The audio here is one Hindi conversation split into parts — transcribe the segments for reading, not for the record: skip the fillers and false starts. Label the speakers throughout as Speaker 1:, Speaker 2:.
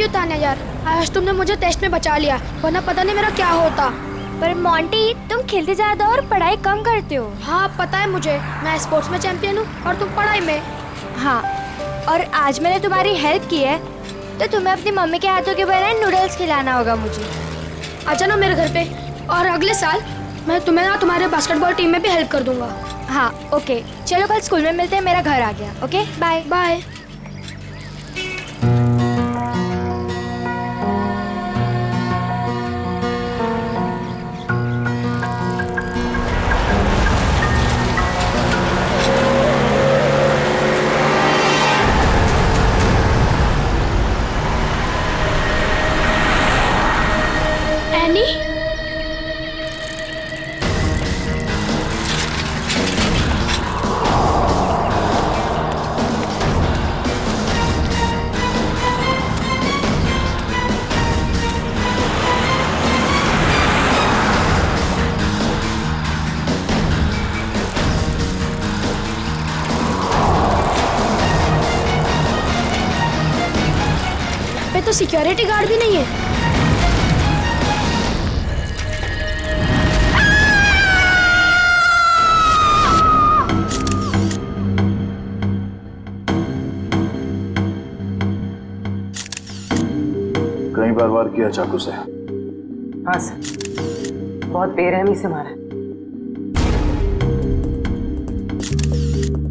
Speaker 1: यू तान्या यार, आज तुमने मुझे टेस्ट में बचा लिया, वरना पता नहीं मेरा क्या होता।
Speaker 2: पर मोंटी, तुम खेलते ज्यादा और पढ़ाई कम करते हो।
Speaker 1: हाँ पता है मुझे, मैं स्पोर्ट्स में चैंपियन हूँ और तुम पढ़ाई में।
Speaker 2: हाँ, और आज मैंने तुम्हारी हेल्प की है तो तुम्हें अपनी मम्मी के हाथों के बनाए नूडल्स खिलाना होगा मुझे।
Speaker 1: आ जाना मेरे घर पे, और अगले साल मैं तुम्हें ना तुम्हारे बास्केटबॉल टीम में भी हेल्प कर दूंगा।
Speaker 2: हाँ ओके, चलो कल स्कूल में मिलते हैं, मेरा घर आ गया। Okay bye
Speaker 1: bye. एनी, पे तो सिक्योरिटी गार्ड भी नहीं है।
Speaker 3: कई बार वार किया चाकू से?
Speaker 4: हाँ सर, बहुत बेरहमी से मारा।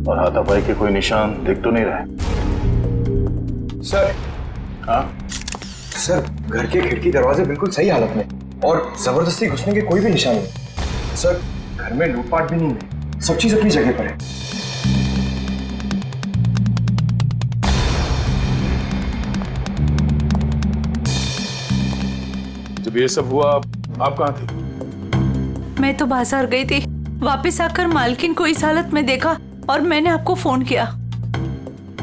Speaker 3: और हाथापाई के कोई निशान दिख तो नहीं रहे?
Speaker 5: सर,
Speaker 3: हाँ
Speaker 5: सर घर के खिड़की दरवाजे बिल्कुल सही हालत में और जबरदस्ती घुसने के कोई भी निशान नहीं। सर घर में लूटपाट भी नहीं है, सब चीज अपनी जगह पर है।
Speaker 3: जब ये सब हुआ आप कहाँ थी?
Speaker 6: मैं तो बाजार गई थी, वापस आकर मालकिन को इस हालत में देखा और मैंने आपको फोन किया।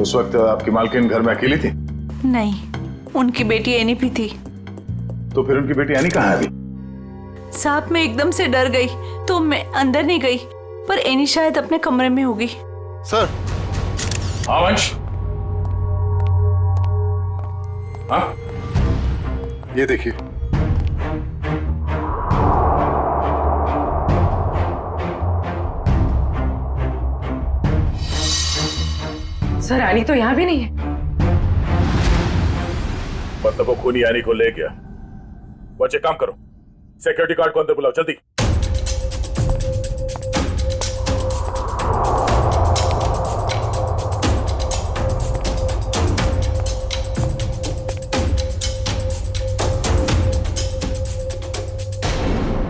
Speaker 3: उस वक्त आपकी मालकिन घर में अकेली थी?
Speaker 6: नहीं, उनकी बेटी एनी भी थी।
Speaker 3: तो फिर उनकी बेटी एनी कहाँ है अभी?
Speaker 6: साहब मैं एकदम से डर गई तो मैं अंदर नहीं गई, पर एनी शायद अपने कमरे में होगी।
Speaker 3: सर। हाँ वंश, हाँ
Speaker 5: ये देखिए।
Speaker 4: सर एनी तो यहाँ भी नहीं है।
Speaker 3: मतलब वो खूनी एनी को ले गया। बच्चे काम करो, सिक्योरिटी गार्ड को अंदर बुलाओ जल्दी।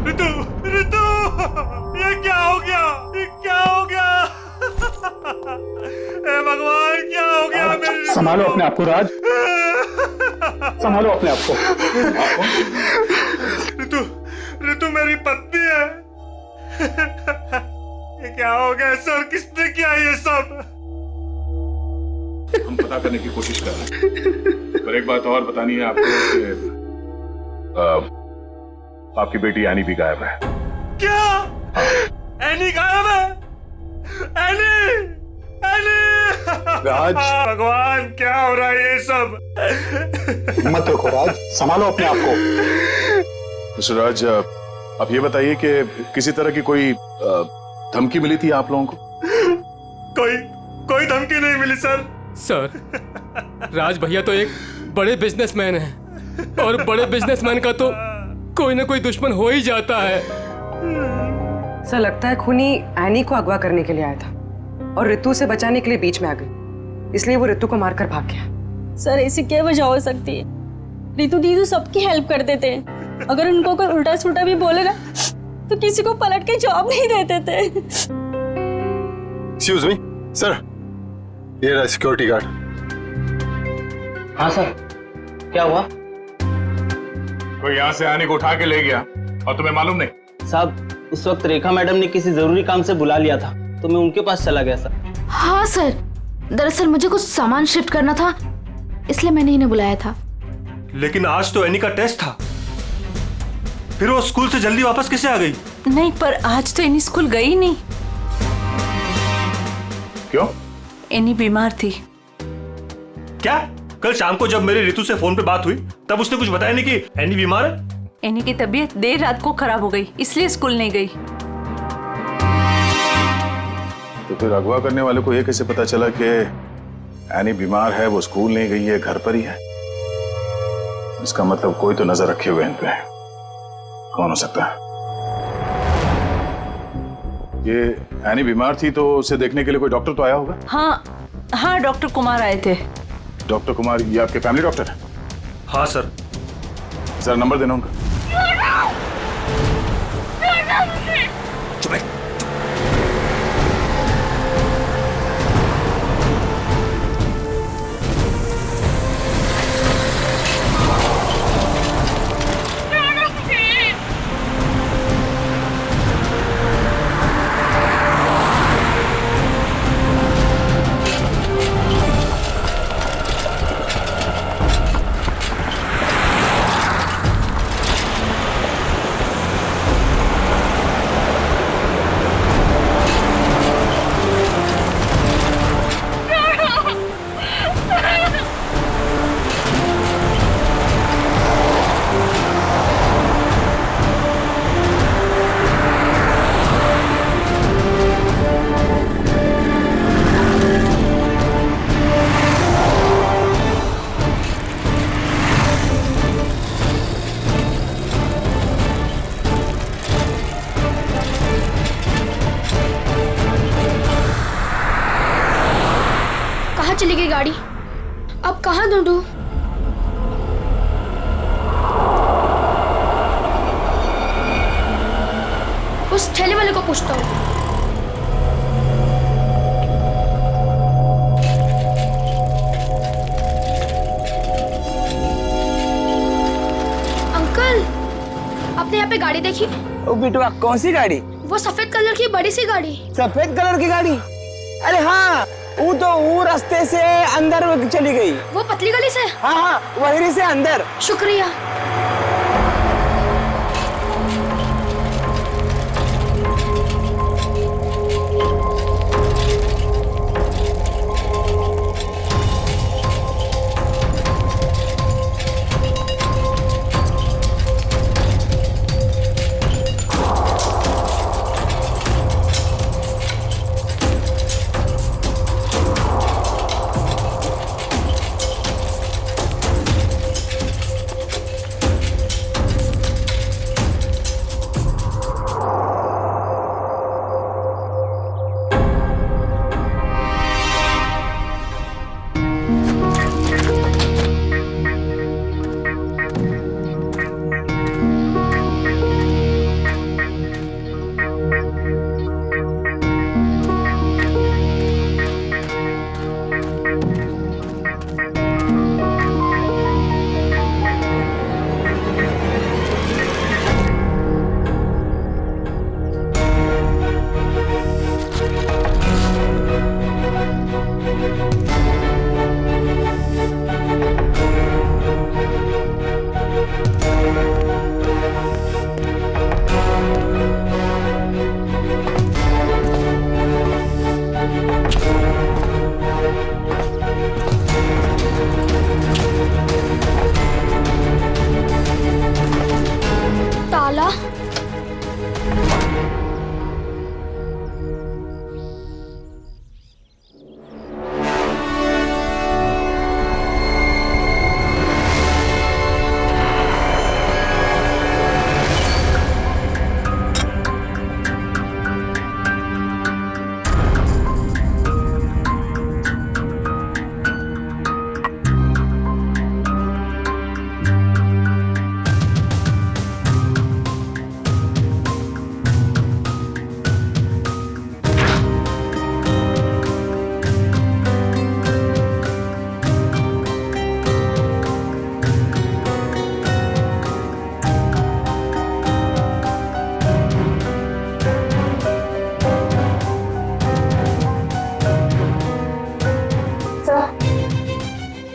Speaker 7: रितु, रितु, ये क्या हो गया? ये क्या हो गया? हे भगवान, क्या हो गया मेरी?
Speaker 8: संभालो अपने आप को राज, संभालो अपने आप को।
Speaker 7: रितु, रितु मेरी पत्नी है। ये क्या हो गया सर? किसने किया ये सब?
Speaker 3: हम पता करने की कोशिश कर रहे हैं, पर एक बात और बतानी है आपको कि आपकी बेटी एनी भी गायब है।
Speaker 7: क्या? एनी गायब है? Annie, Annie!
Speaker 5: राज!
Speaker 7: भगवान, क्या हो रहा है ये सब?
Speaker 8: मत रखो राज, संभालो अपने आप को।
Speaker 3: मिस्टर राज, आप ये बताइए कि किसी तरह की कोई धमकी मिली थी आप लोगों को?
Speaker 7: कोई धमकी नहीं मिली सर।
Speaker 9: सर, राज भैया तो एक बड़े बिजनेसमैन हैं और बड़े बिजनेसमैन का तो कोई ना कोई दुश्मन हो ही जाता है।
Speaker 4: सर लगता है खूनी एनी को अगवा करने के लिए आया था और रितु से बचाने के लिए बीच में आ गई, इसलिए वो रितु को मारकर भाग गया।
Speaker 10: सर ऐसी क्या वजह हो सकती है? रितु दीदी सबकी हेल्प कर देते हैं, अगर उनको कोई उल्टा सुल्टा भी बोलेगा तो किसी को पलट के जवाब नहीं देते थे।
Speaker 5: एक्सक्यूज मी सर, ये रहा सिक्योरिटी गार्ड।
Speaker 11: हाँ सर, क्या हुआ?
Speaker 3: कोई यहाँ से आने को उठा के ले गया और तुम्हें मालूम नहीं?
Speaker 11: साहब, उस वक्त रेखा मैडम ने किसी जरूरी काम से बुला लिया था तो मैं उनके पास चला गया सर।
Speaker 12: हाँ सर, दरअसल मुझे कुछ सामान शिफ्ट करना था, इसलिए मैंने इन्हें बुलाया था।
Speaker 7: लेकिन आज तो एनी का टेस्ट था, फिर वो स्कूल से जल्दी वापस कैसे आ गई?
Speaker 6: नहीं, पर आज तो एनी स्कूल गई नहीं।
Speaker 3: क्यों?
Speaker 6: एनी बीमार थी।
Speaker 7: क्या? कल शाम को जब मेरी ऋतु से फोन पे बात हुई तब उसने कुछ बताया नहीं कि एनी बीमार है।
Speaker 6: एनी की तबीयत देर रात को खराब हो गई, इसलिए स्कूल नहीं गई।
Speaker 3: तो फिर अगवा करने वाले को ये कैसे पता चला कि एनी बीमार है, वो स्कूल नहीं गई है, घर पर ही है? इसका मतलब कोई तो नजर रखे हुए इन पे। कौन हो सकता है? ये एनी बीमार थी तो उसे देखने के लिए कोई डॉक्टर तो आया होगा?
Speaker 6: हाँ, डॉक्टर कुमार आए थे।
Speaker 3: डॉक्टर कुमार ये आपके फैमिली डॉक्टर है?
Speaker 7: हाँ सर।
Speaker 3: जरा नंबर देना उनका।
Speaker 1: चली गई गाड़ी? अब कहाँ ढूंढूं? उस ठेले वाले को पूछता हूँ। अंकल, आपने यहाँ पे गाड़ी देखी?
Speaker 13: ओ बिटवा, कौन सी गाड़ी?
Speaker 1: वो सफेद कलर की बड़ी सी गाड़ी।
Speaker 13: सफेद कलर की गाड़ी? अरे हाँ, वो रास्ते से अंदर चली गई।
Speaker 1: वो पतली गली से?
Speaker 13: हाँ, वहीं से अंदर।
Speaker 1: शुक्रिया।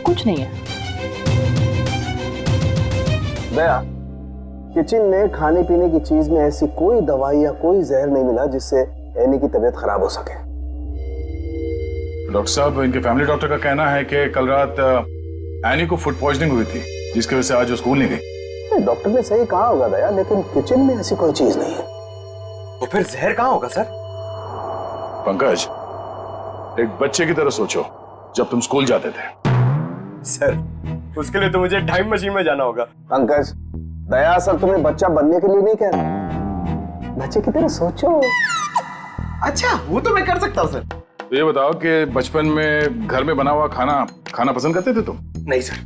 Speaker 13: कुछ नहीं है। दया, किचन में खाने पीने की चीज में ऐसी कोई दवाई या कोई जहर नहीं मिला जिससे एनी की तबीयत खराब हो सके।
Speaker 3: डॉक्टर साहब, इनके फैमिली डॉक्टर का कहना है कि कल रात एनी को फूड पॉइजनिंग हुई थी, जिसकी वजह से आज वो स्कूल नहीं गई।
Speaker 13: डॉक्टर ने सही कहा होगा दया, लेकिन किचन में ऐसी कोई चीज नहीं है।
Speaker 5: तो फिर जहर कहाँ होगा सर?
Speaker 3: पंकज, एक बच्चे की तरह सोचो, जब तुम स्कूल जाते थे।
Speaker 5: सर, उसके लिए तो मुझे टाइम मशीन में जाना होगा।
Speaker 13: पंकज, दया सर तुम्हें बच्चा बनने के लिए नहीं कह रहा, बच्चे की तरह सोचो।
Speaker 5: अच्छा, वो तो मैं कर सकता हूँ सर।
Speaker 3: तो ये बताओ कि बचपन में घर में बना हुआ खाना खाना पसंद करते थे तुम?
Speaker 5: नहीं सर,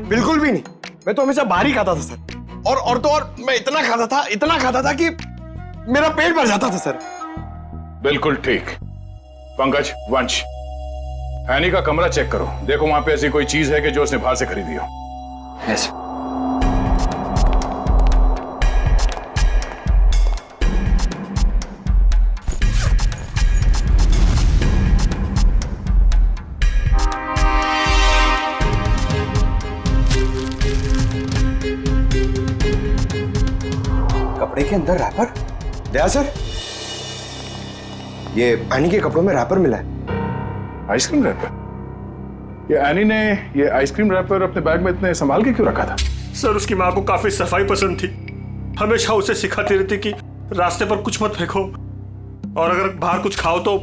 Speaker 5: बिल्कुल भी नहीं। मैं तो हमेशा बाहर ही खाता था सर। और तो और मैं इतना खाता था कि मेरा पेट भर जाता था सर।
Speaker 3: बिल्कुल ठीक। पंकज, वंश, एनी का कमरा चेक करो, देखो वहां पे ऐसी कोई चीज है कि जो उसने बाहर से खरीदी हो।
Speaker 5: यस। कपड़े के अंदर रैपर? दया सर, ये एनी के कपड़ों में रैपर मिला है।
Speaker 3: Ice cream wrapper? ये एनी ने ये आइसक्रीम रैपर अपने बैग में इतने संभाल के क्यों रखा था?
Speaker 7: सर, उसकी माँ को काफी सफाई पसंद थी, हमेशा उसे सिखाती रहती कि रास्ते पर कुछ मत फेंको, और अगर बाहर कुछ खाओ तो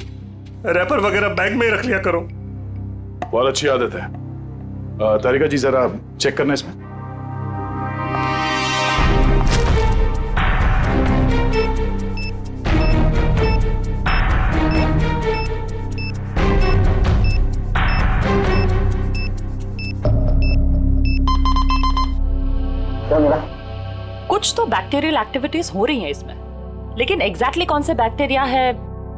Speaker 7: रैपर वगैरह बैग में ही रख लिया करो।
Speaker 3: बहुत अच्छी आदत है। तारिका जी, जरा चेक करना इसमें।
Speaker 14: कुछ तो बैक्टीरियल एक्टिविटीज हो रही हैं इसमें, लेकिन एग्जैक्टली कौन से बैक्टीरिया है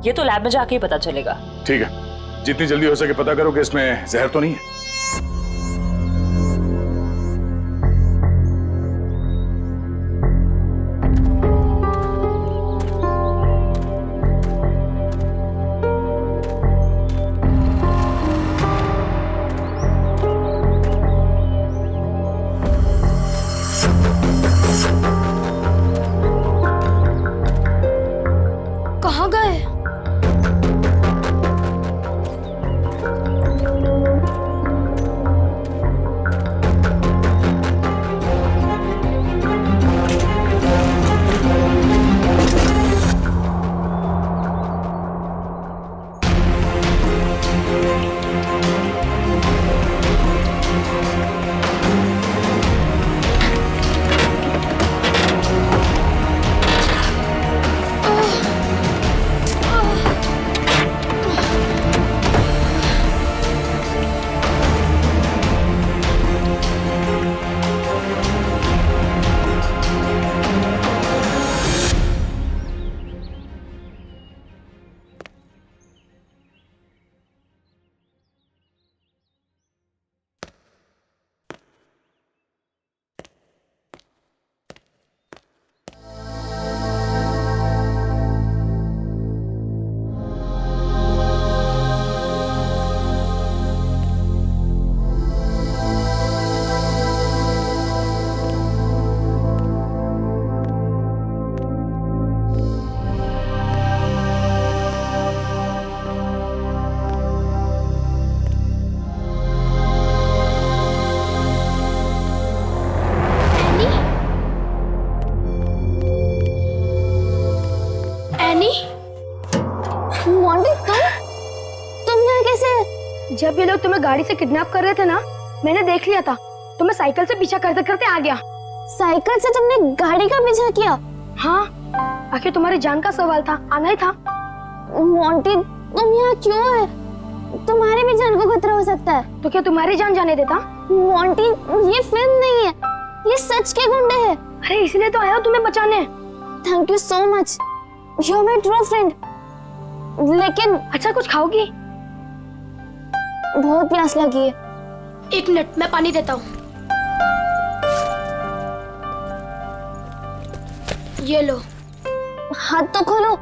Speaker 14: ये तो लैब में जाके ही पता चलेगा।
Speaker 3: ठीक है, जितनी जल्दी हो सके पता करो कि इसमें जहर तो नहीं है।
Speaker 1: कहाँ गए? जब ये लोग तुम्हें गाड़ी से किडनैप कर रहे थे ना, मैंने देख लिया था। तुम्हें साइकिल से पीछा करते करते आ गया।
Speaker 2: साइकिल से तुमने गाड़ी का पीछा किया?
Speaker 1: हाँ, आखिर तुम्हारी जान का सवाल था, आना ही था।
Speaker 2: मोंटी, तुम यहाँ क्यों है? तुम्हारी भी जान को खतरा हो सकता है।
Speaker 1: तो क्या तुम्हारी जान जाने देता?
Speaker 2: मोंटी, ये फिल्म नहीं है, ये सच के गुंडे हैं।
Speaker 1: अरे इसलिए तो आया हूँ तुम्हें बचाने।
Speaker 2: Thank you so much, you are my true friend. लेकिन
Speaker 1: अच्छा, कुछ खाओगी?
Speaker 2: बहुत प्यास लगी है।
Speaker 1: एक मिनट, मैं पानी देता हूँ। ये लो।
Speaker 2: हाथ तो खोलो।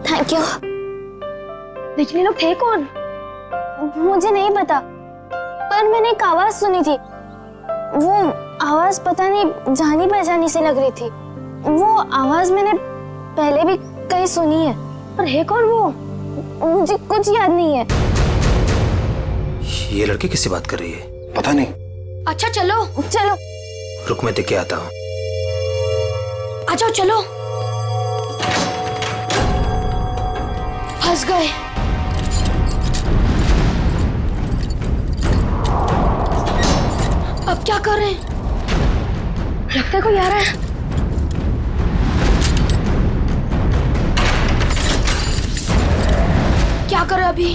Speaker 2: Thank you.
Speaker 1: लेकिन ये लोग थे कौन?
Speaker 2: मुझे नहीं पता, पर मैंने एक आवाज सुनी थी। वो आवाज पता नहीं जानी पहचानी सी लग रही थी। वो आवाज मैंने पहले भी कहीं सुनी है, पर है कौन वो मुझे कुछ याद नहीं है।
Speaker 15: ये लड़की किससे बात कर रही है?
Speaker 5: पता नहीं।
Speaker 1: अच्छा चलो
Speaker 2: चलो।
Speaker 15: रुक मैं देख के आता हूँ।
Speaker 1: आ जाओ चलो। फंस गए। अब क्या कर रहे हैं? लगता है कोई आ रहा है। क्या करें अभी?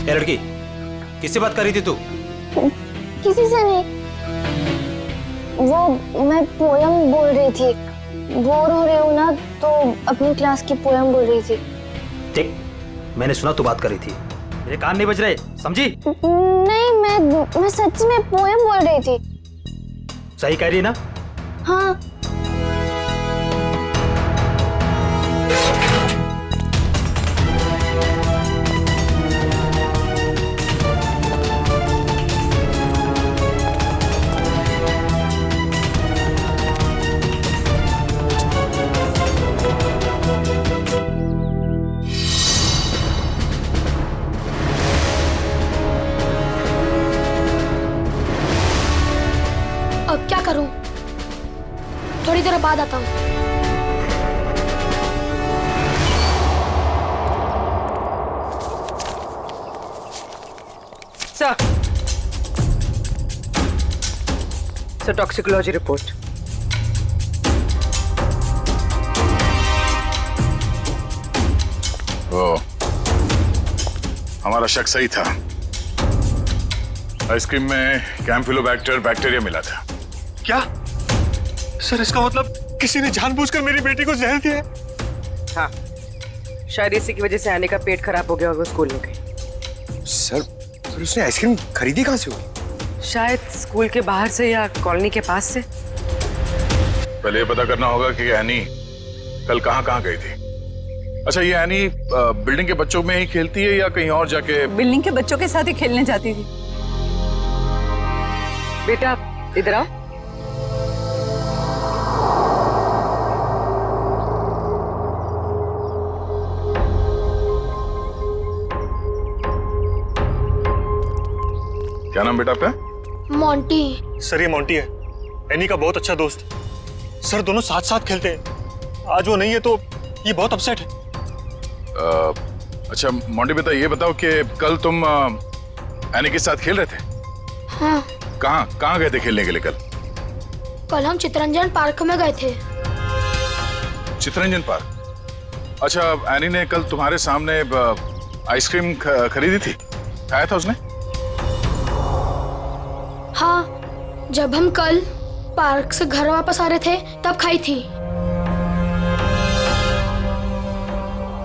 Speaker 15: लड़की किससे बात कर रही थी तू?
Speaker 2: किसी से नहीं, वो मैं पोयम बोल रही थी। बोर हो रही हूँ ना तो अपनी क्लास की पोयम बोल रही थी।
Speaker 15: ठीक, मैंने सुना तू बात कर रही थी, मेरे कान नहीं बज रहे, समझी?
Speaker 2: नहीं, मैं सच में पोयम बोल रही थी।
Speaker 15: सही कह रही है ना?
Speaker 2: हाँ।
Speaker 1: अब क्या करूं? थोड़ी देर बाद आता हूं।
Speaker 4: Sir toxicology report.
Speaker 3: वो हमारा शक सही था। आइसक्रीम में कैम्फिलोबैक्टर बैक्टीरिया मिला था।
Speaker 7: क्या? सर इसका मतलब किसी ने जानबूझकर मेरी बेटी को जहर दिया है?
Speaker 4: हाँ, शायद इसी की वजह से आने का पेट खराब हो गया और वो स्कूल में गई।
Speaker 5: सर, फिर उसने आइसक्रीम खरीदी कहाँ से होगी?
Speaker 4: शायद स्कूल के बाहर से या कॉलोनी के पास से।
Speaker 3: पहले ये पता करना होगा कि एनी कल कहाँ गई थी। अच्छा, ये एनी बिल्डिंग के बच्चों में ही खेलती है या कहीं और जाके?
Speaker 6: बिल्डिंग के बच्चों के साथ ही खेलने जाती थी।
Speaker 4: बेटा इधर आओ।
Speaker 3: क्या नाम बेटा आपका?
Speaker 1: मोंटी।
Speaker 7: सर ये मोंटी है, एनी का बहुत अच्छा दोस्त। सर दोनों साथ साथ खेलते हैं। आज वो नहीं है तो ये बहुत अपसेट है।
Speaker 3: अच्छा मोंटी बेटा, ये बताओ कि कल तुम एनी के साथ खेल रहे थे?
Speaker 1: हाँ।
Speaker 3: कहाँ गए थे खेलने के लिए कल?
Speaker 1: कल हम चितरंजन पार्क में गए थे।
Speaker 3: चितरंजन पार्क? अच्छा, एनी ने कल तुम्हारे सामने आइसक्रीम खरीदी थी, खाया था उसने?
Speaker 1: हाँ, जब हम कल पार्क से घर वापस आ रहे थे तब खाई थी।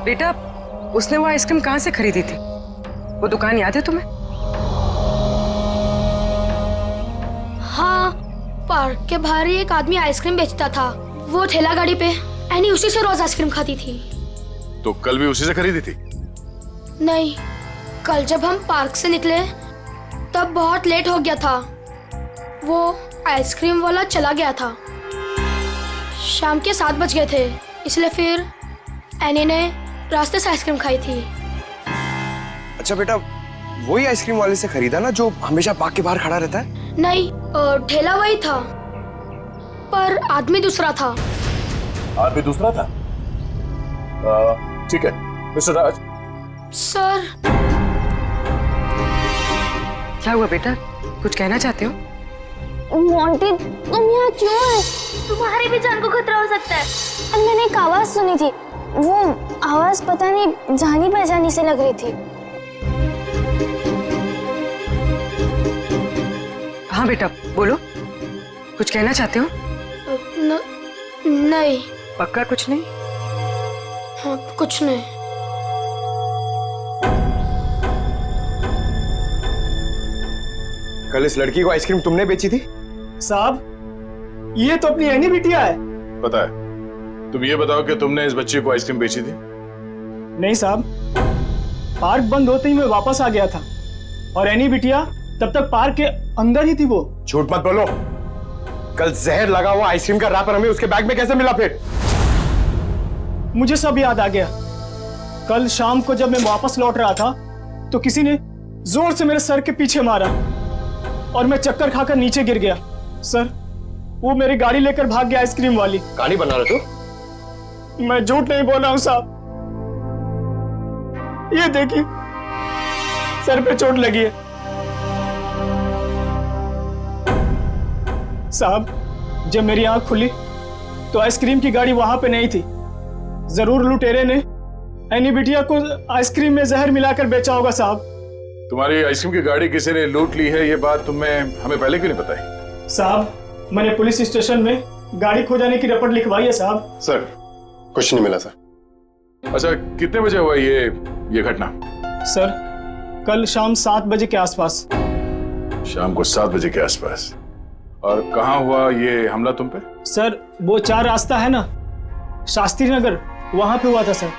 Speaker 4: बेटा, उसने वो आइसक्रीम कहाँ से खरीदी थी? वो दुकान याद है तुम्हें?
Speaker 1: हाँ, पार्क के बाहर ही एक आदमी आइसक्रीम बेचता था। वो ठेला गाड़ी पे एनी उसी से रोज आइसक्रीम खाती थी।
Speaker 3: तो कल भी उसी से खरीदी थी?
Speaker 1: नहीं, कल जब हम पार्क से निकले तब बहुत लेट हो गया था। वो आइसक्रीम वाला चला गया था। शाम के 7 बज गए थे, इसलिए फिर एनी ने रास्ते से आइसक्रीम खाई थी।
Speaker 5: अच्छा बेटा, वही आइसक्रीम वाले से खरीदा ना जो हमेशा पार्क के बाहर खड़ा रहता है?
Speaker 1: नहीं, ठेला वही था पर आदमी दूसरा था।
Speaker 3: आदमी दूसरा था? ठीक है मिस्टर राज।
Speaker 1: सर।
Speaker 4: क्या हुआ बेटा, कुछ कहना चाहते हो?
Speaker 2: मोंटी, तुम यहाँ क्यों है? तुम्हारी भी जान को खतरा हो सकता है। मैंने एक आवाज सुनी थी, वो आवाज पता नहीं जानी पहचानी से लग रही थी।
Speaker 4: हाँ बेटा बोलो, कुछ कहना चाहते हो?
Speaker 1: नहीं।
Speaker 4: पक्का कुछ नहीं?
Speaker 1: हाँ, कुछ नहीं।
Speaker 5: कल इस लड़की को आइसक्रीम तुमने बेची थी?
Speaker 8: साहब, ये तो अपनी एनी बिटिया है।
Speaker 3: पता है। तुम ये बताओ कि तुमने इस बच्चे को आइसक्रीम बेची थी?
Speaker 8: नहीं साहब, पार्क बंद होते ही मैं वापस आ गया था और एनी बिटिया तब तक पार्क के अंदर ही थी। वो
Speaker 5: झूठ मत बोलो। कल जहर लगा हुआ आइसक्रीम का रैपर हमें उसके बैग में कैसे मिला? फिर
Speaker 8: मुझे सब याद आ गया। कल शाम को जब मैं वापस लौट रहा था तो किसी ने जोर से मेरे सर के पीछे मारा और मैं चक्कर खाकर नीचे गिर गया। सर, वो मेरी गाड़ी लेकर भाग गया आइसक्रीम वाली।
Speaker 5: कहानी बना रहे तू?
Speaker 8: मैं झूठ नहीं बोल रहा हूं साहब। ये देखिए, सर पे चोट लगी है। साहब, जब मेरी आंख खुली तो आइसक्रीम की गाड़ी वहां पे नहीं थी। जरूर लुटेरे ने एनी बिटिया को आइसक्रीम में जहर मिलाकर बेचा होगा साहब।
Speaker 3: तुम्हारी आइसक्रीम की गाड़ी किसी ने लूट ली है, ये बात तुम्हें हमें पहले क्यों नहीं बताई?
Speaker 8: साहब, मैंने पुलिस स्टेशन में गाड़ी खो जाने की रिपोर्ट लिखवाई है साहब।
Speaker 5: सर, कुछ नहीं मिला सर।
Speaker 3: अच्छा, कितने बजे हुआ ये घटना?
Speaker 8: सर, कल शाम 7 बजे के आसपास।
Speaker 3: शाम को 7 बजे के आसपास। और कहाँ हुआ ये हमला तुम पे?
Speaker 8: सर, वो 4 रास्ता है ना, शास्त्री नगर, वहां पे हुआ था सर।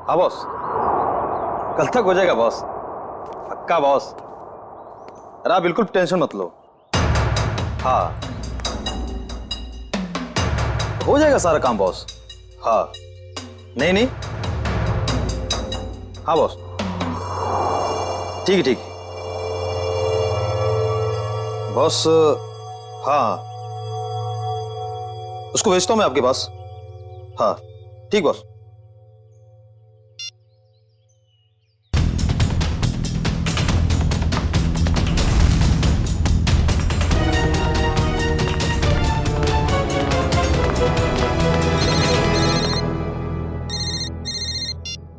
Speaker 15: हाँ बॉस, कल तक हो जाएगा बॉस, पक्का बॉस। अरे आप बिल्कुल टेंशन मत लो। हाँ, हो जाएगा सारा काम बॉस। हाँ, नहीं नहीं, हाँ बॉस, ठीक है ठीक है बॉस। हाँ, उसको भेजता हूँ मैं आपके पास। हाँ ठीक बॉस।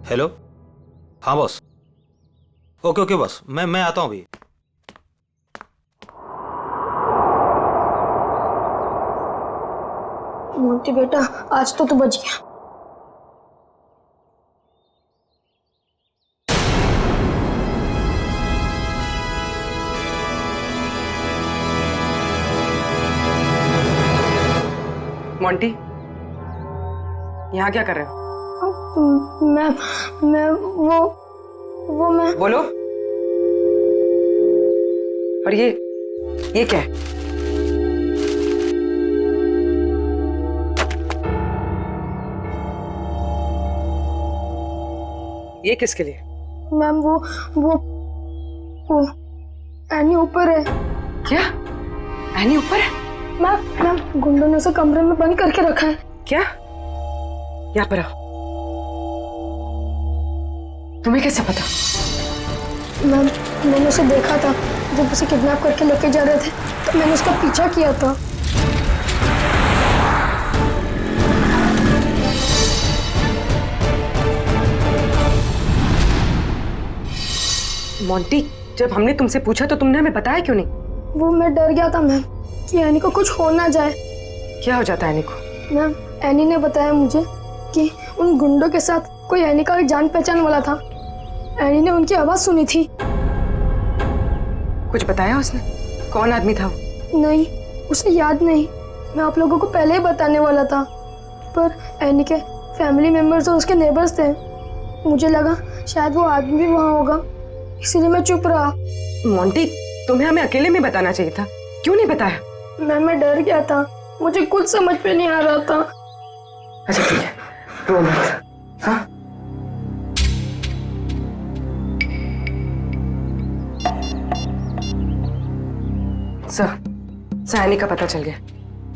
Speaker 15: हेलो, हाँ बॉस। ओके ओके बॉस, मैं आता हूँ अभी।
Speaker 1: मोंटी बेटा, आज तो तू बच गया।
Speaker 4: मोंटी, यहाँ क्या कर रहे हो?
Speaker 1: मैं वो मैं
Speaker 4: बोलो। और ये क्या है? ये किसके लिए?
Speaker 1: मैम, वो एनी ऊपर है।
Speaker 4: क्या? एनी ऊपर है?
Speaker 1: मैम, गुंडों ने उसे कमरे में बंद करके रखा है।
Speaker 4: क्या? यहाँ पर आओ। तुम्हें कैसे पता?
Speaker 1: मैम, मैंने उसे देखा था जब उसे किडनैप करके लेके जा रहे थे, तो मैंने उसका पीछा किया था।
Speaker 4: मोंटी, जब हमने तुमसे पूछा तो तुमने हमें बताया क्यों नहीं?
Speaker 1: वो मैं डर गया था मैम कि एनी को कुछ हो ना जाए।
Speaker 4: क्या हो जाता है एनी को?
Speaker 1: मैम एनी ने बताया मुझे कि उन गुंडों के साथ कोई एनी का जान पहचान वाला था। एनी ने उनकी आवाज सुनी थी।
Speaker 4: कुछ बताया उसने? कौन आदमी था वो?
Speaker 1: नहीं, उसे याद नहीं। मैं आप लोगों को पहले ही बताने वाला था, पर एनी के फैमिली मेंबर्स और उसके नेबर्स थे। मुझे लगा शायद वो आदमी भी वहाँ होगा, इसीलिए मैं चुप रहा।
Speaker 4: मोंटी, तुम्हें हमें अकेले में बताना चाहिए था, क्यों नहीं बताया?
Speaker 1: मैं डर गया था, मुझे कुछ समझ में नहीं आ रहा था।
Speaker 4: अच्छा ठीक है, रो मत। हाँ? सर, एनी का पता चल गया।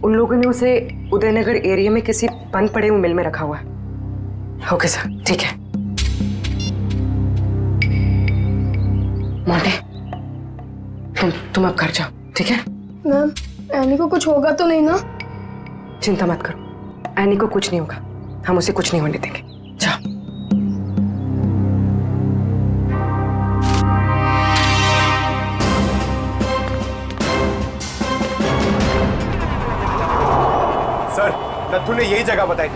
Speaker 4: उन लोगों ने उसे उदयनगर एरिया में किसी बंद पड़े हुए मिल में रखा हुआ है। ओके सर, ठीक है। मोंटी, तुम अब घर जाओ, ठीक है?
Speaker 1: मैम, एनी को कुछ होगा तो नहीं ना?
Speaker 4: चिंता मत करो, एनी को कुछ नहीं होगा। हम उसे कुछ नहीं होने देंगे। जाओ।
Speaker 5: सर, नथु ने यही जगह बताई।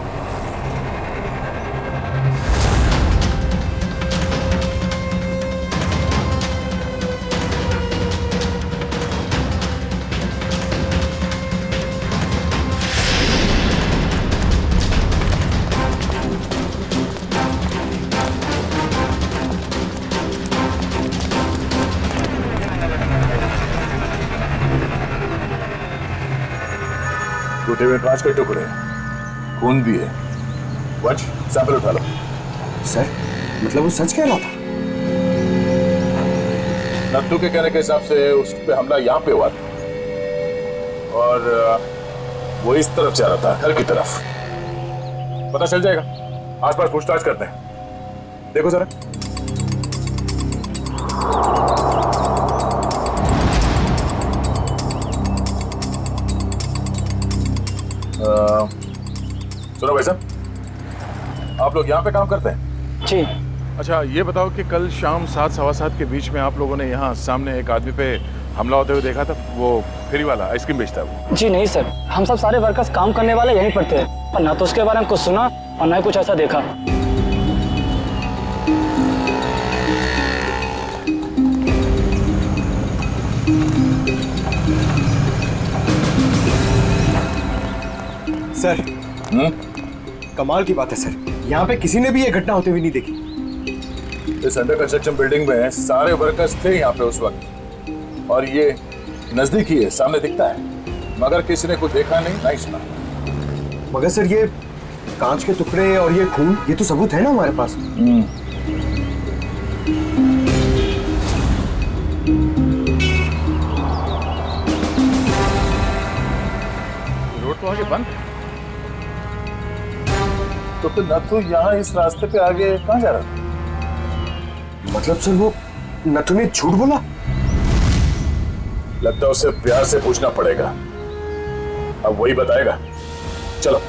Speaker 3: टूटे हुए कांच के टुकड़े, खून भी है। वंश, सैंपल उठा लो।
Speaker 5: सर, मतलब वो सच कह रहा था?
Speaker 3: नत्थू के कहने के हिसाब से उस पे हमला यहाँ पे हुआ था और वो इस तरफ जा रहा था, घर की तरफ। पता चल जाएगा, आसपास पूछताछ करते हैं। देखो जरा। सुनो भाई साहब, आप लोग यहाँ पे काम करते हैं?
Speaker 16: जी।
Speaker 3: अच्छा, ये बताओ कि कल शाम 7 सवा 7 के बीच में आप लोगों ने यहाँ सामने एक आदमी पे हमला होते हुए देखा था? वो फेरी वाला आइसक्रीम बेचता है वो?
Speaker 16: जी नहीं सर, हम सब सारे वर्कर्स काम करने वाले यहीं पर थे, और ना तो उसके बारे में कुछ सुना और ना ही कुछ ऐसा देखा।
Speaker 5: सर, कमाल की बात है सर, यहाँ पे किसी ने भी ये घटना होते हुए नहीं देखी।
Speaker 3: इस अंडर कंस्ट्रक्शन बिल्डिंग में सारे वर्कर्स थे यहाँ पे उस वक्त, और ये नजदीक ही है, सामने दिखता है, मगर किसी ने कुछ देखा नहीं, ना ही सुना।
Speaker 5: मगर सर, ये कांच के टुकड़े और ये खून, ये तो सबूत है ना हमारे पास।
Speaker 3: रोड तो आगे बंद है, तो फिर नथु यहाँ इस रास्ते पे आगे कहाँ जा रहा था?
Speaker 5: मतलब सर, वो नथु ने झूठ बोला?
Speaker 3: लगता है उसे प्यार से पूछना पड़ेगा, अब वही बताएगा। चलो।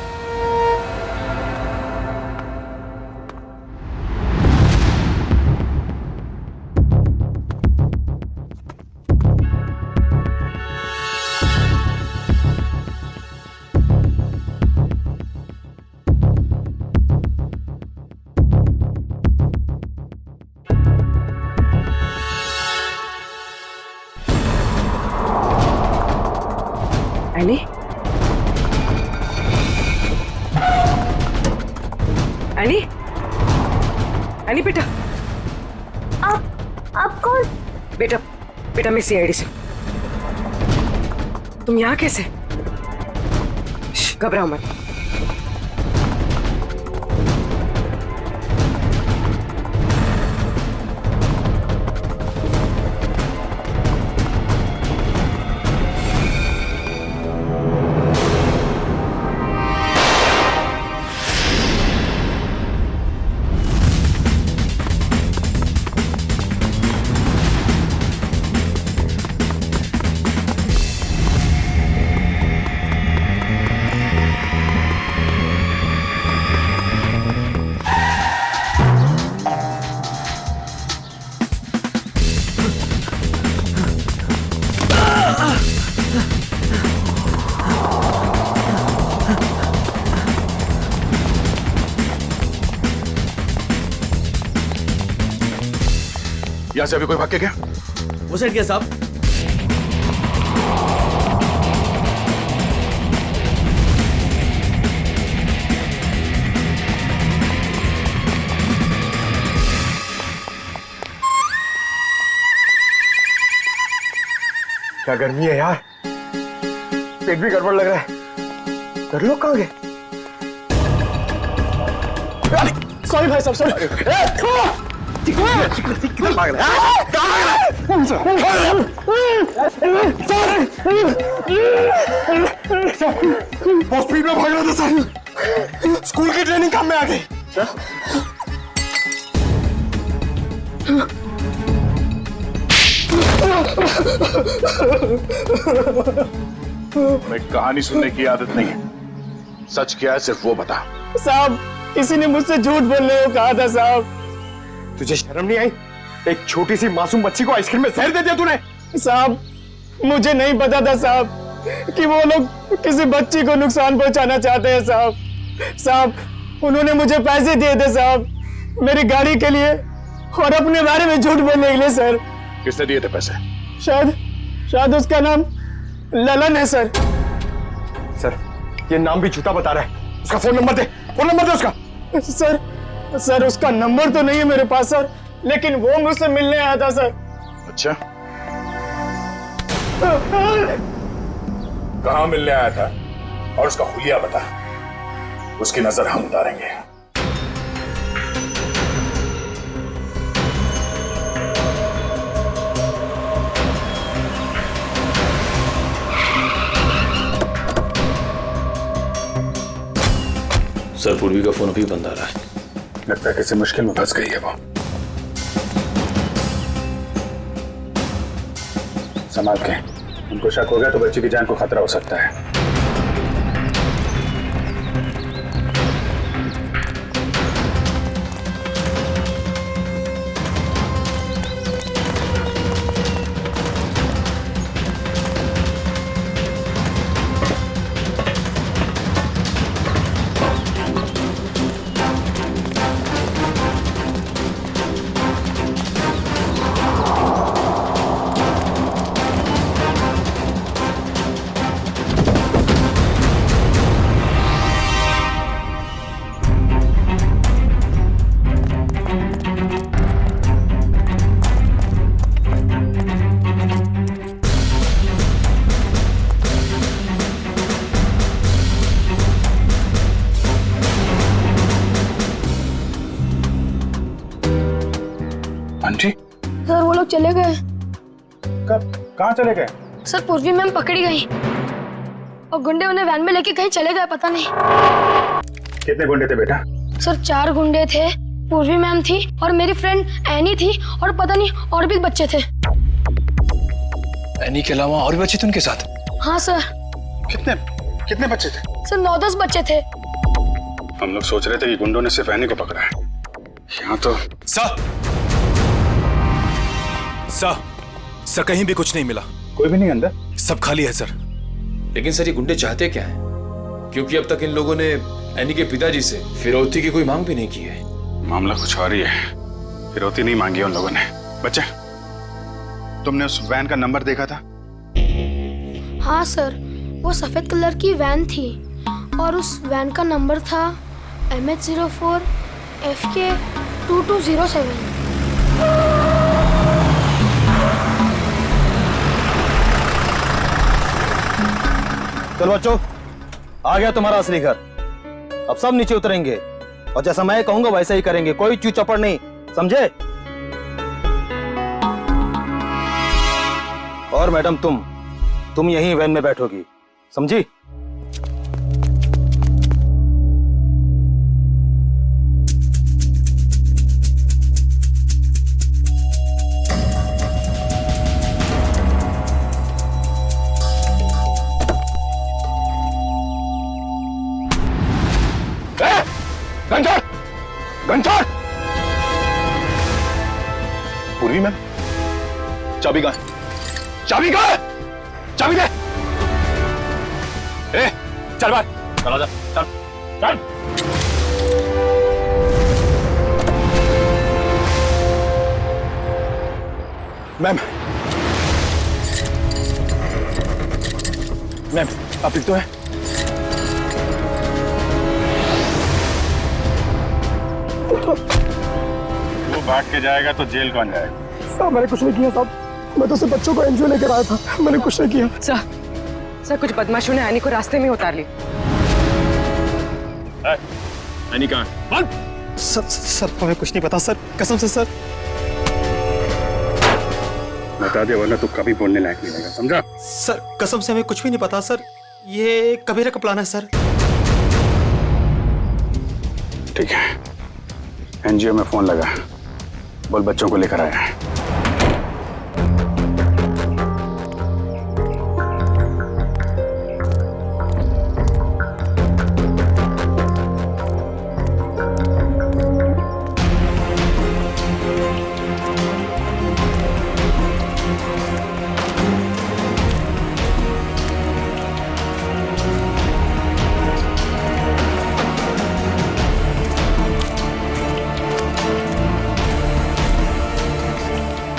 Speaker 4: एनी? एनी? एनी बेटा,
Speaker 2: आप कौन?
Speaker 4: बेटा मैं सीआईडी से। तुम यहाँ कैसे? घबराओ मत।
Speaker 3: यहाँ से अभी कोई भाग के गया?
Speaker 15: वो साइड क्या साहब?
Speaker 5: क्या गर्मी है यार, पेट भी गड़बड़ लग रहा है। कर लोग कहाँ गए?
Speaker 8: सॉरी भाई साहब, सॉरी।
Speaker 5: किधर भाग रहा है? बहुत स्पीड में भाग रहा था सर। स्कूल की ट्रेनिंग काम में आ गई।
Speaker 3: मैं कहानी सुनने की आदत नहीं है, सच क्या है सिर्फ वो बता।
Speaker 8: साहब, किसी ने मुझसे झूठ बोलने को कहा था साहब।
Speaker 5: तुझे शर्म नहीं आई? एक छोटी सी मासूम बच्ची को आइसक्रीम में जहर दे दिया तूने।
Speaker 8: साहब, मुझे नहीं पता था साहब कि वो लोग किसी बच्ची को नुकसान पहुंचाना चाहते हैं साहब। साहब, उन्होंने मुझे पैसे दिए थे साहब, मेरी गाड़ी के लिए और अपने बारे में झूठ बोलने के लिए सर।
Speaker 3: किसने दिए थे पैसे?
Speaker 8: शायद उसका नाम ललन है सर।
Speaker 5: सर, ये नाम भी झूठा बता रहा है। उसका फोन नंबर दे, फोन नंबर दे उसका।
Speaker 8: सर उसका नंबर तो नहीं है मेरे पास सर, लेकिन वो मुझसे मिलने आया था सर।
Speaker 3: अच्छा, कहाँ मिलने आया था और उसका हुलिया बता, उसकी नजर हम उतारेंगे।
Speaker 15: सर, पूर्वी का फोन अभी बंद आ रहा है।
Speaker 3: लगता है किसी मुश्किल में फंस गई है वो। संभाल के, उनको शक हो गया तो बच्ची की जान को खतरा हो सकता है। आंटी,
Speaker 1: सर वो लोग चले गए।
Speaker 3: कब? कहाँ चले गए?
Speaker 1: सर पूर्वी मैम पकड़ी गई और गुंडे उन्हें वैन में लेके कहीं चले गए, पता नहीं।
Speaker 3: कितने गुंडे थे बेटा?
Speaker 1: सर 4 गुंडे थे, पूर्वी मैम थी और मेरी फ्रेंड एनी थी और पता नहीं और भी बच्चे थे।
Speaker 5: एनी के अलावा और भी बच्चे थे उनके साथ?
Speaker 1: हाँ सर।
Speaker 3: कितने बच्चे थे?
Speaker 1: सर 9-10 बच्चे थे।
Speaker 3: हम लोग सोच रहे थे कि गुंडों ने सिर्फ एनी को पकड़ा है। यहाँ तो
Speaker 5: सर कहीं भी कुछ नहीं मिला।
Speaker 3: कोई भी नहीं अंदर?
Speaker 5: सब खाली है सर।
Speaker 17: लेकिन सर ये गुंडे चाहते क्या हैं? क्योंकि अब तक इन लोगों ने एनी के पिताजी से फिरौती की कोई मांग भी नहीं की है।
Speaker 3: मामला कुछ और ही है, फिरौती नहीं मांगी उन लोगों ने। बच्चे, तुमने उस वैन का नंबर देखा था?
Speaker 1: हाँ सर, वो सफेद कलर की वैन थी और उस वैन का नंबर था MH04 FK 2207।
Speaker 15: चलो बच्चों, आ गया तुम्हारा असली घर। अब सब नीचे उतरेंगे और जैसा मैं कहूंगा वैसा ही करेंगे, कोई चू चपड़ नहीं, समझे? और मैडम तुम यहीं वैन में बैठोगी, समझी?
Speaker 3: घंटा! पूर्वी मैम, चाबी कहाँ? चाबी कहाँ? चाबी दे! चल बाहर, चला जा, चल।
Speaker 5: मैम मैम आप लिख तो है।
Speaker 3: वो भाग के जाएगा तो जेल कौन जाएगा?
Speaker 8: साहब मैंने कुछ नहीं किया साहब, मैं तो सिर्फ बच्चों को एनजीओ लेकर आया था, मैंने कुछ नहीं किया।
Speaker 4: सर कुछ बदमाशों ने एनी को रास्ते में उतार ली।
Speaker 3: एनी कहाँ है?
Speaker 8: सर हमें कुछ नहीं पता सर, कसम से सर।
Speaker 3: बता दे वरना तू कभी बोलने लायक नहीं रहेगा, समझा?
Speaker 18: सर कसम से हमें कुछ भी नहीं पता सर, ये कबीरा का प्लान है सर।
Speaker 3: ठीक है, एनजीओ में फोन लगा, बोल बच्चों को लेकर आया है।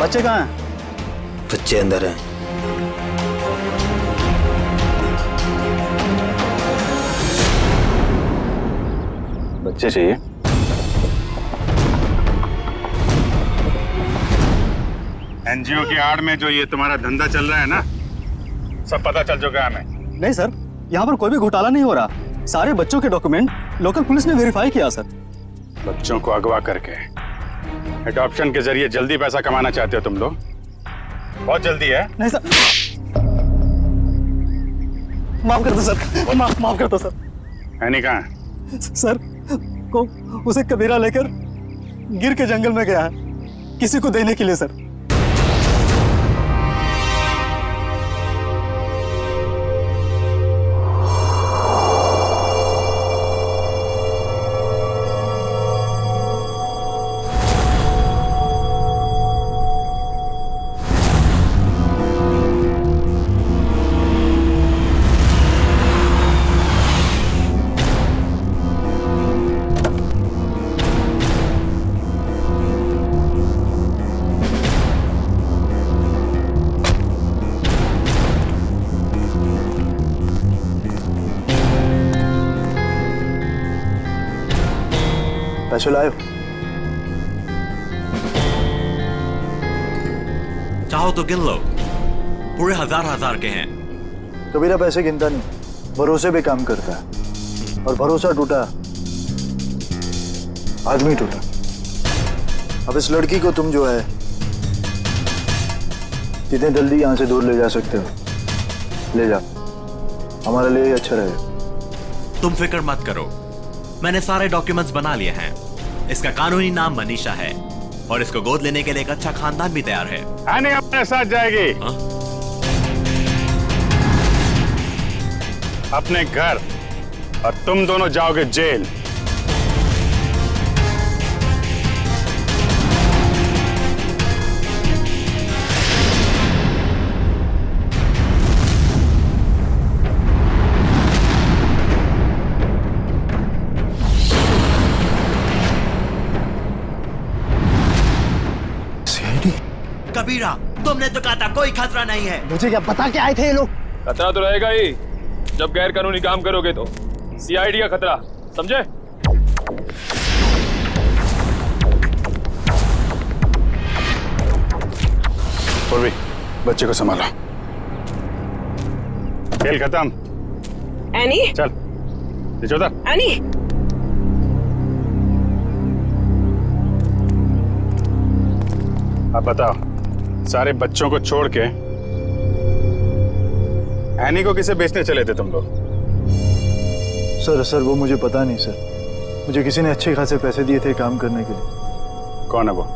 Speaker 13: बच्चे कहाँ हैं?
Speaker 18: बच्चे अंदर हैं।
Speaker 3: बच्चे चाहिए? एनजीओ की आड़ में जो ये तुम्हारा धंधा चल रहा है ना, सब पता चल चुका है हमें।
Speaker 16: नहीं सर, यहाँ पर कोई भी घोटाला नहीं हो रहा। सारे बच्चों के डॉक्यूमेंट लोकल पुलिस ने वेरीफाई किया सर।
Speaker 3: बच्चों को अगवा करके एडॉप्शन के जरिए जल्दी पैसा कमाना चाहते हो तुम लोग? बहुत जल्दी है।
Speaker 16: नहीं सर, माफ कर दो सर, माफ कर दो सर।
Speaker 3: एनी कहाँ है?
Speaker 16: सर को उसे कबीरा लेकर गिर के जंगल में गया है, किसी को देने के लिए सर।
Speaker 13: पैसे लाए?
Speaker 19: चाहो तो गिन लो, पूरे हजार के हैं।
Speaker 13: कबीरा पैसे गिनता नहीं, भरोसे पे काम करता है, और भरोसा टूटा आदमी टूटा। अब इस लड़की को तुम जो है जितने जल्दी यहाँ से दूर ले जा सकते हो ले जाओ, हमारे लिए अच्छा रहेगा।
Speaker 19: तुम फिक्र मत करो, मैंने सारे डॉक्यूमेंट्स बना लिए हैं। इसका कानूनी नाम मनीषा है और इसको गोद लेने के लिए एक अच्छा खानदान भी तैयार है।
Speaker 3: एनी अपने साथ जाएगी अपने घर, और तुम दोनों जाओगे जेल।
Speaker 19: कबीरा, तुमने तो कहा था कोई खतरा नहीं है।
Speaker 13: मुझे क्या पता क्या आए थे ये लोग?
Speaker 17: खतरा तो रहेगा ही जब गैर कानूनी काम करोगे तो। सीआईडी का खतरा, समझे?
Speaker 3: पूर्वी, बच्चे को संभालो। खेल खत्म।
Speaker 4: एनी,
Speaker 3: चल नीचे उतर।
Speaker 4: एनी,
Speaker 3: अब बताओ, सारे बच्चों को छोड़ के एनी को किसे बेचने चले थे तुम लोग?
Speaker 13: सर वो मुझे पता नहीं सर, मुझे किसी ने अच्छे खासे पैसे दिए थे काम करने के लिए।
Speaker 3: कौन है वो?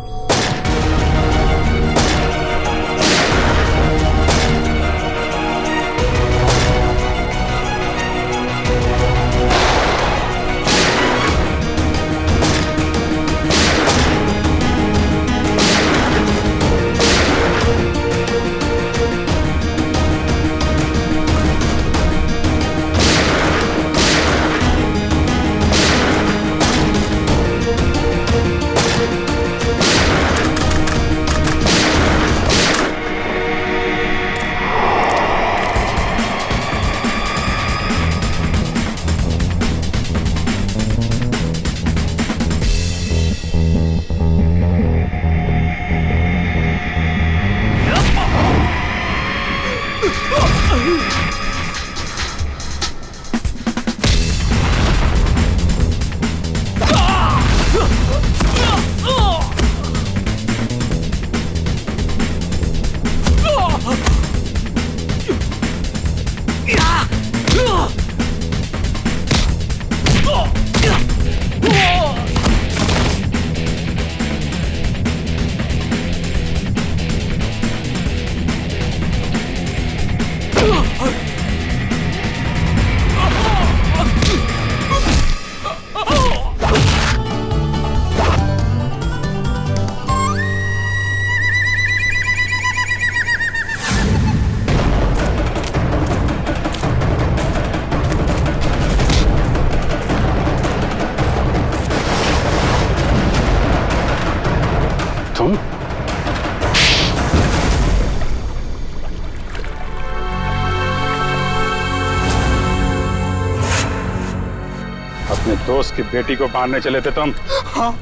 Speaker 3: दोस्त की बेटी को मारने चले थे तुम?
Speaker 16: हाँ,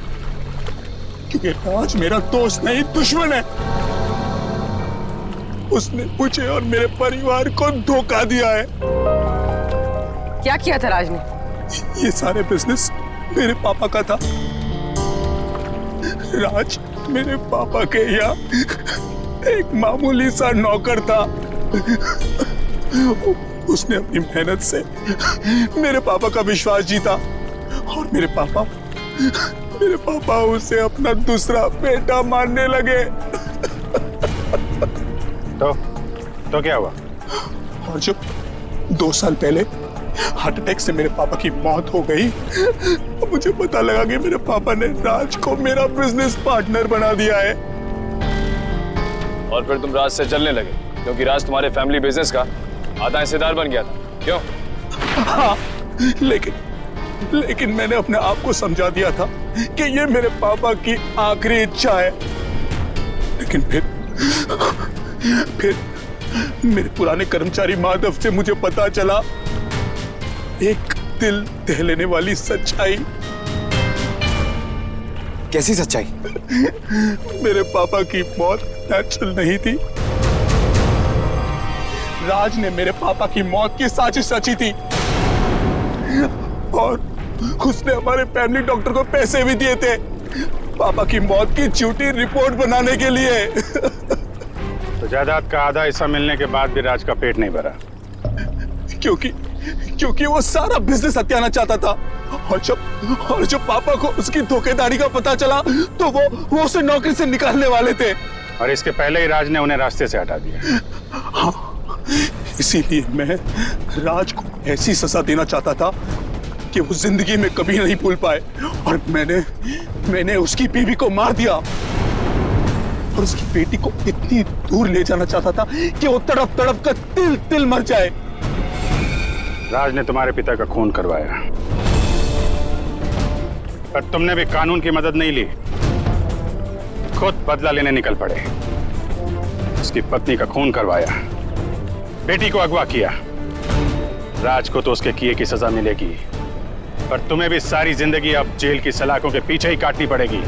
Speaker 16: क्योंकि राज मेरा दोस्त नहीं दुश्मन है। उसने मुझे और मेरे परिवार को धोखा दिया है।
Speaker 4: क्या किया था राज ने?
Speaker 16: ये सारे बिजनेस मेरे पापा का था। राज मेरे पापा के यहाँ एक मामूली सा नौकर था। उसने अपनी मेहनत से मेरे पापा का विश्वास जीता और मेरे पापा उसे अपना दूसरा बेटा मानने लगे।
Speaker 3: तो क्या हुआ?
Speaker 16: और जब 2 साल पहले हार्ट अटैक से मेरे पापा की मौत हो गई, मुझे पता लगा कि मेरे पापा ने राज को मेरा बिजनेस पार्टनर बना दिया है।
Speaker 17: और फिर तुम राज से चलने लगे क्योंकि राज तुम्हारे फैमिली बिजनेस का आधा हिस्सेदार बन गया था, क्यों?
Speaker 16: हाँ, लेकिन मैंने अपने आप को समझा दिया था कि ये मेरे पापा की आखिरी इच्छा है। लेकिन फिर मेरे पुराने कर्मचारी माधव से मुझे पता चला एक दिल दह लेने वाली सच्चाई।
Speaker 5: कैसी सच्चाई?
Speaker 16: मेरे पापा की मौत नेचुरल नहीं थी। राज ने मेरे पापा की मौत की साजिश रची थी और उसने हमारे फैमिली डॉक्टर को पैसे भी दिए थे पापा की मौत की झूठी रिपोर्ट बनाने के लिए।
Speaker 3: तो जायदाद का आधा हिस्सा मिलने के बाद भी राज का पेट नहीं भरा?
Speaker 16: क्योंकि वो सारा बिजनेस हत्याना चाहता था और जब पापा को उसकी धोखेधारी का पता चला तो वो उसे नौकरी से निकालने वाले थे।
Speaker 3: और इसके पहले ही राज ने उन्हें रास्ते से हटा दिया।
Speaker 16: हाँ, इसीलिए मैं राज को ऐसी सजा देना चाहता था कि वो जिंदगी में कभी नहीं भूल पाए। और मैंने उसकी बीवी को मार दिया और उसकी बेटी को इतनी दूर ले जाना चाहता था कि वो तड़प तड़प कर तिल तिल मर जाए।
Speaker 3: राज ने तुम्हारे पिता का खून करवाया, पर तुमने भी कानून की मदद नहीं ली, खुद बदला लेने निकल पड़े। उसकी पत्नी का खून करवाया, बेटी को अगवा किया। राज को तो उसके किए की सजा मिलेगी, पर तुम्हें भी सारी जिंदगी अब जेल की सलाखों के पीछे ही काटनी पड़ेगी।